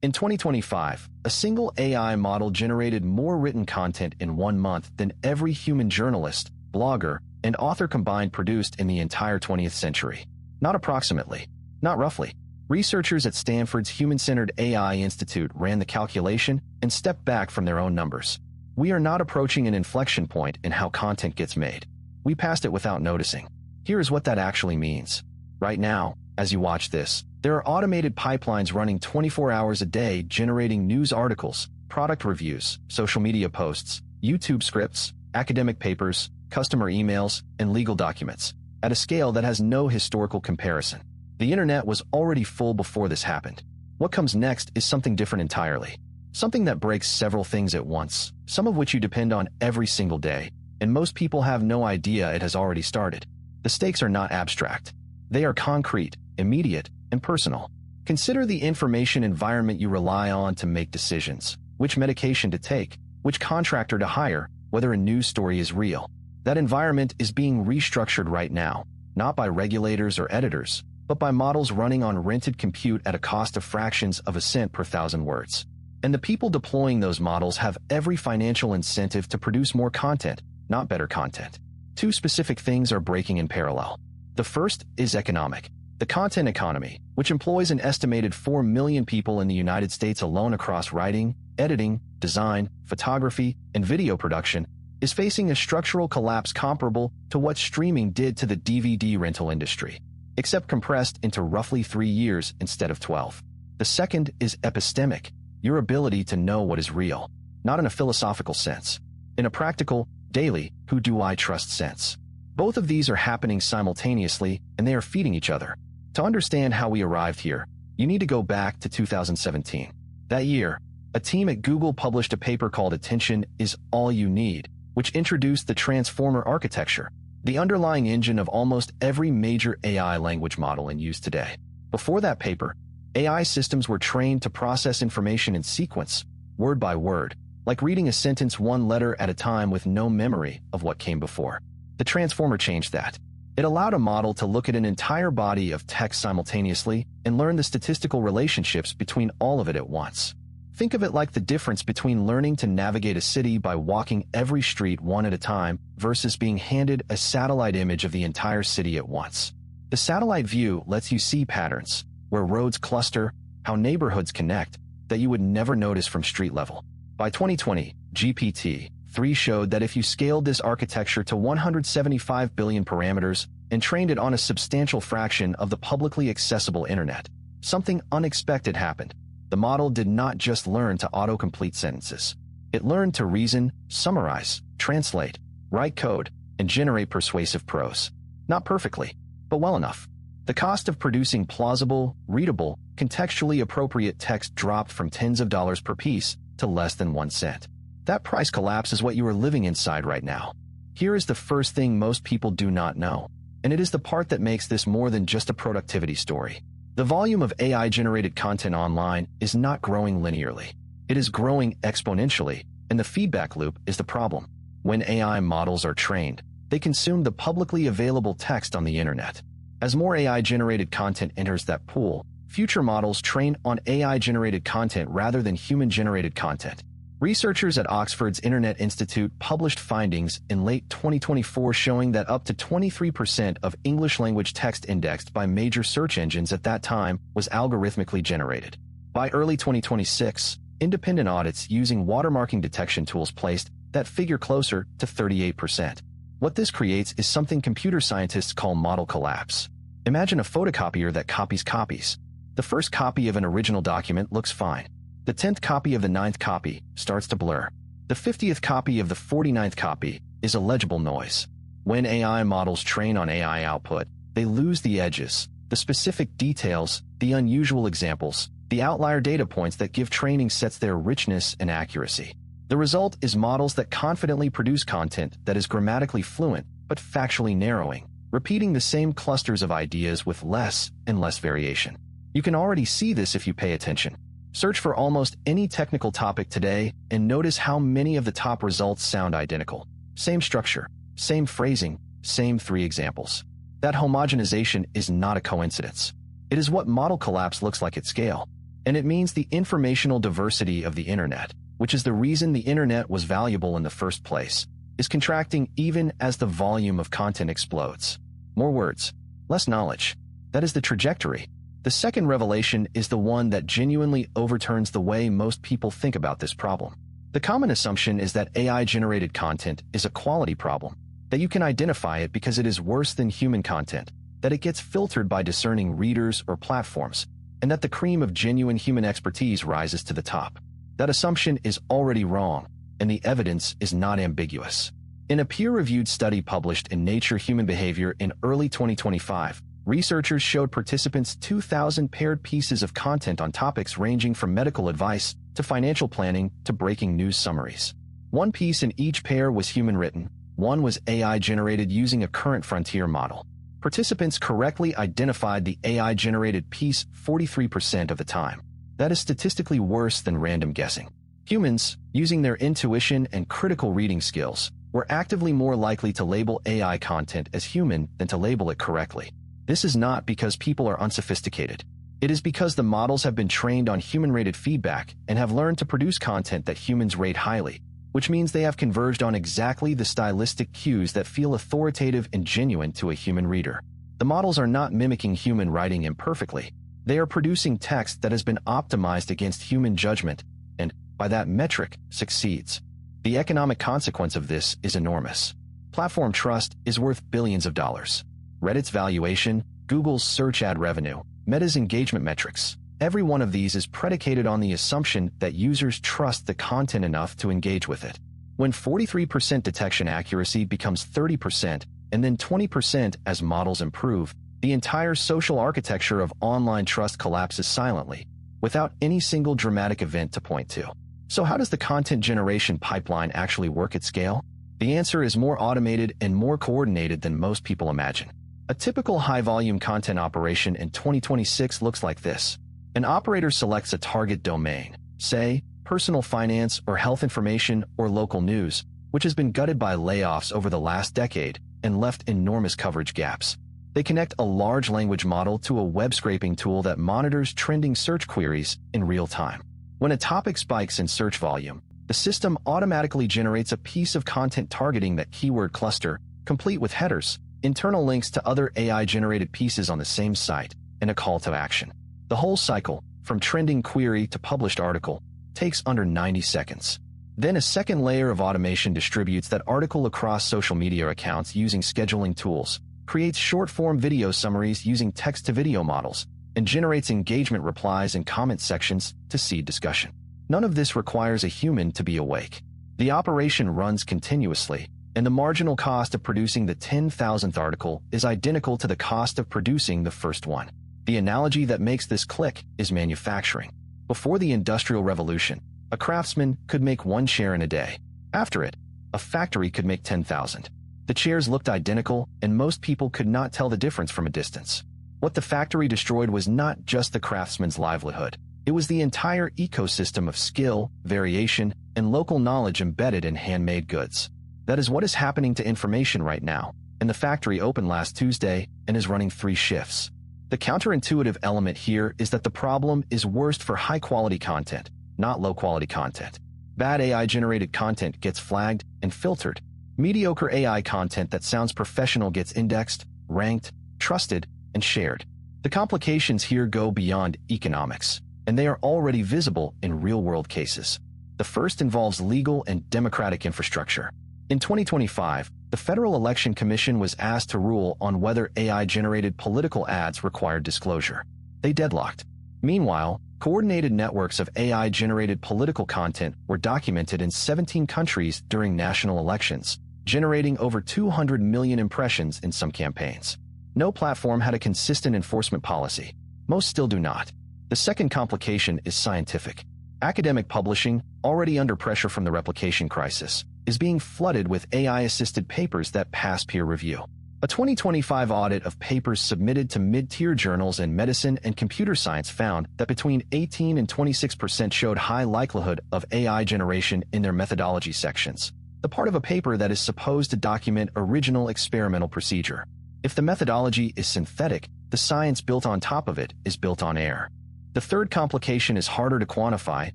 In 2025, a single AI model generated more written content in 1 month than every human journalist, blogger, and author combined produced in the entire 20th century. Not approximately, not roughly. Researchers at Stanford's Human-Centered AI Institute ran the calculation and stepped back from their own numbers. We are not approaching an inflection point in how content gets made. We passed it without noticing. Here is what that actually means. Right now, as you watch this, there are automated pipelines running 24 hours a day generating news articles, product reviews, social media posts, YouTube scripts, academic papers, customer emails, and legal documents, at a scale that has no historical comparison. The internet was already full before this happened. What comes next is something different entirely. Something that breaks several things at once, some of which you depend on every single day, and most people have no idea it has already started. The stakes are not abstract. They are concrete, immediate, and personal. Consider the information environment you rely on to make decisions, which medication to take, which contractor to hire, whether a news story is real. That environment is being restructured right now, not by regulators or editors, but by models running on rented compute at a cost of fractions of a cent per thousand words. And the people deploying those models have every financial incentive to produce more content, not better content. Two specific things are breaking in parallel. The first is economic. The content economy, which employs an estimated 4 million people in the United States alone across writing, editing, design, photography, and video production, is facing a structural collapse comparable to what streaming did to the DVD rental industry, except compressed into roughly 3 years instead of 12. The second is epistemic, your ability to know what is real, not in a philosophical sense, in a practical, daily, who do I trust sense. Both of these are happening simultaneously, and they are feeding each other. To understand how we arrived here, you need to go back to 2017. That year, a team at Google published a paper called Attention is All You Need, which introduced the transformer architecture, the underlying engine of almost every major AI language model in use today. Before that paper, AI systems were trained to process information in sequence, word by word, like reading a sentence one letter at a time with no memory of what came before. The transformer changed that. It allowed a model to look at an entire body of text simultaneously and learn the statistical relationships between all of it at once. Think of it like the difference between learning to navigate a city by walking every street one at a time versus being handed a satellite image of the entire city at once. The satellite view lets you see patterns, where roads cluster, how neighborhoods connect, that you would never notice from street level. By 2020, GPT-3 showed that if you scaled this architecture to 175 billion parameters and trained it on a substantial fraction of the publicly accessible internet, something unexpected happened. The model did not just learn to autocomplete sentences. It learned to reason, summarize, translate, write code, and generate persuasive prose. Not perfectly, but well enough. The cost of producing plausible, readable, contextually appropriate text dropped from tens of dollars per piece to less than 1 cent. That price collapse is what you are living inside right now. Here is the first thing most people do not know, and it is the part that makes this more than just a productivity story. The volume of AI-generated content online is not growing linearly. It is growing exponentially, and the feedback loop is the problem. When AI models are trained, they consume the publicly available text on the internet. As more AI-generated content enters that pool, future models train on AI-generated content rather than human-generated content. Researchers at Oxford's Internet Institute published findings in late 2024 showing that up to 23% of English-language text indexed by major search engines at that time was algorithmically generated. By early 2026, independent audits using watermarking detection tools placed that figure closer to 38%. What this creates is something computer scientists call model collapse. Imagine a photocopier that copies copies. The first copy of an original document looks fine. The 10th copy of the 9th copy starts to blur. The 50th copy of the 49th copy is illegible noise. When AI models train on AI output, they lose the edges, the specific details, the unusual examples, the outlier data points that give training sets their richness and accuracy. The result is models that confidently produce content that is grammatically fluent but factually narrowing, repeating the same clusters of ideas with less and less variation. You can already see this if you pay attention. Search for almost any technical topic today and notice how many of the top results sound identical. Same structure, same phrasing, same 3 examples. That homogenization is not a coincidence. It is what model collapse looks like at scale. And it means the informational diversity of the internet, which is the reason the internet was valuable in the first place, is contracting even as the volume of content explodes. More words, less knowledge. That is the trajectory. The second revelation is the one that genuinely overturns the way most people think about this problem. The common assumption is that AI-generated content is a quality problem, that you can identify it because it is worse than human content, that it gets filtered by discerning readers or platforms, and that the cream of genuine human expertise rises to the top. That assumption is already wrong, and the evidence is not ambiguous. In a peer-reviewed study published in Nature Human Behavior in early 2025, researchers showed participants 2,000 paired pieces of content on topics ranging from medical advice to financial planning to breaking news summaries. One piece in each pair was human-written, one was AI-generated using a current frontier model. Participants correctly identified the AI-generated piece 43% of the time. That is statistically worse than random guessing. Humans, using their intuition and critical reading skills, were actively more likely to label AI content as human than to label it correctly. This is not because people are unsophisticated. It is because the models have been trained on human-rated feedback and have learned to produce content that humans rate highly, which means they have converged on exactly the stylistic cues that feel authoritative and genuine to a human reader. The models are not mimicking human writing imperfectly. They are producing text that has been optimized against human judgment and, by that metric, succeeds. The economic consequence of this is enormous. Platform trust is worth billions of dollars. Reddit's valuation, Google's search ad revenue, Meta's engagement metrics. Every one of these is predicated on the assumption that users trust the content enough to engage with it. When 43% detection accuracy becomes 30% and then 20% as models improve, the entire social architecture of online trust collapses silently, without any single dramatic event to point to. So how does the content generation pipeline actually work at scale? The answer is more automated and more coordinated than most people imagine. A typical high-volume content operation in 2026 looks like this. An operator selects a target domain, say, personal finance or health information or local news, which has been gutted by layoffs over the last decade and left enormous coverage gaps. They connect a large language model to a web scraping tool that monitors trending search queries in real time. When a topic spikes in search volume, the system automatically generates a piece of content targeting that keyword cluster, complete with headers, internal links to other AI-generated pieces on the same site, and a call to action. The whole cycle, from trending query to published article, takes under 90 seconds. Then a second layer of automation distributes that article across social media accounts using scheduling tools, creates short-form video summaries using text-to-video models, and generates engagement replies and comment sections to seed discussion. None of this requires a human to be awake. The operation runs continuously, and the marginal cost of producing the 10,000th article is identical to the cost of producing the first one. The analogy that makes this click is manufacturing. Before the Industrial Revolution, a craftsman could make one chair in a day. After it, a factory could make 10,000. The chairs looked identical, and most people could not tell the difference from a distance. What the factory destroyed was not just the craftsman's livelihood. It was the entire ecosystem of skill, variation, and local knowledge embedded in handmade goods. That is what is happening to information right now, and the factory opened last Tuesday and is running 3 shifts. The counterintuitive element here is that the problem is worst for high-quality content, not low-quality content. Bad AI-generated content gets flagged and filtered. Mediocre AI content that sounds professional gets indexed, ranked, trusted, and shared. The complications here go beyond economics, and they are already visible in real-world cases. The first involves legal and democratic infrastructure. In 2025, the Federal Election Commission was asked to rule on whether AI-generated political ads required disclosure. They deadlocked. Meanwhile, coordinated networks of AI-generated political content were documented in 17 countries during national elections, generating over 200 million impressions in some campaigns. No platform had a consistent enforcement policy. Most still do not. The second complication is scientific. Academic publishing, already under pressure from the replication crisis, is being flooded with AI-assisted papers that pass peer review. A 2025 audit of papers submitted to mid-tier journals in medicine and computer science found that between 18 and 26% showed high likelihood of AI generation in their methodology sections, the part of a paper that is supposed to document original experimental procedure. If the methodology is synthetic, the science built on top of it is built on air. The third complication is harder to quantify,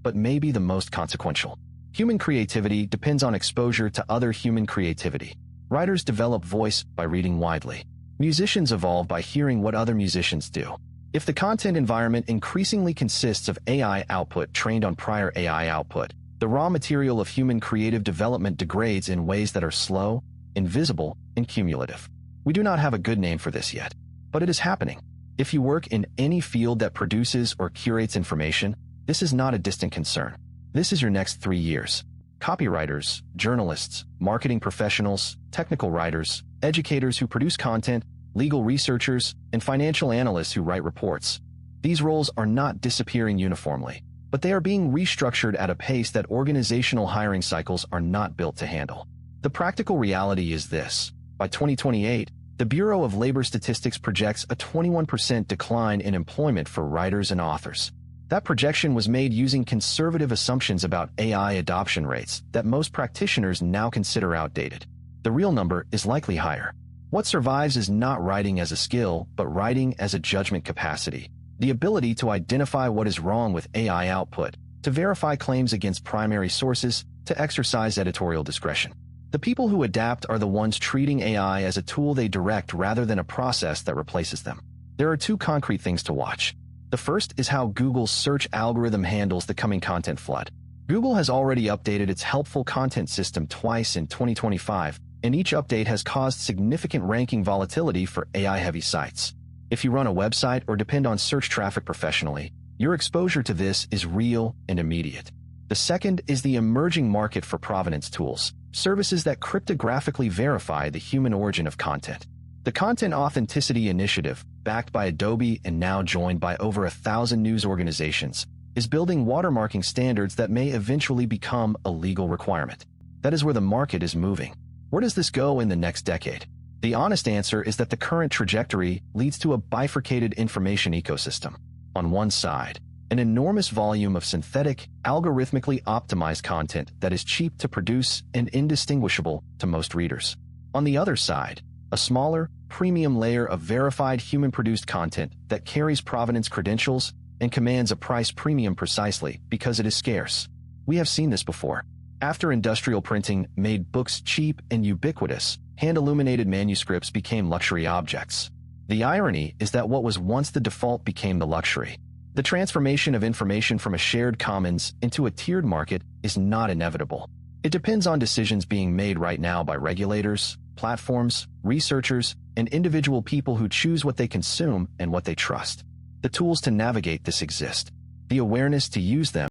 but may be the most consequential. Human creativity depends on exposure to other human creativity. Writers develop voice by reading widely. Musicians evolve by hearing what other musicians do. If the content environment increasingly consists of AI output trained on prior AI output, the raw material of human creative development degrades in ways that are slow, invisible, and cumulative. We do not have a good name for this yet, but it is happening. If you work in any field that produces or curates information, this is not a distant concern. This is your next 3 years. Copywriters, journalists, marketing professionals, technical writers, educators who produce content, legal researchers, and financial analysts who write reports. These roles are not disappearing uniformly, but they are being restructured at a pace that organizational hiring cycles are not built to handle. The practical reality is this. By 2028, the Bureau of Labor Statistics projects a 21% decline in employment for writers and authors. That projection was made using conservative assumptions about AI adoption rates that most practitioners now consider outdated. The real number is likely higher. What survives is not writing as a skill, but writing as a judgment capacity. The ability to identify what is wrong with AI output, to verify claims against primary sources, to exercise editorial discretion. The people who adapt are the ones treating AI as a tool they direct rather than a process that replaces them. There are 2 concrete things to watch. The first is how Google's search algorithm handles the coming content flood. Google has already updated its helpful content system twice in 2025, and each update has caused significant ranking volatility for AI-heavy sites. If you run a website or depend on search traffic professionally, your exposure to this is real and immediate. The second is the emerging market for provenance tools, services that cryptographically verify the human origin of content. The Content Authenticity Initiative, backed by Adobe and now joined by over 1,000 news organizations, is building watermarking standards that may eventually become a legal requirement. That is where the market is moving. Where does this go in the next decade? The honest answer is that the current trajectory leads to a bifurcated information ecosystem. On one side, an enormous volume of synthetic, algorithmically optimized content that is cheap to produce and indistinguishable to most readers. On the other side, a smaller, premium layer of verified human-produced content that carries provenance credentials and commands a price premium precisely because it is scarce. We have seen this before. After industrial printing made books cheap and ubiquitous, hand-illuminated manuscripts became luxury objects. The irony is that what was once the default became the luxury. The transformation of information from a shared commons into a tiered market is not inevitable. It depends on decisions being made right now by regulators, platforms, researchers, and individual people who choose what they consume and what they trust. The tools to navigate this exist. The awareness to use them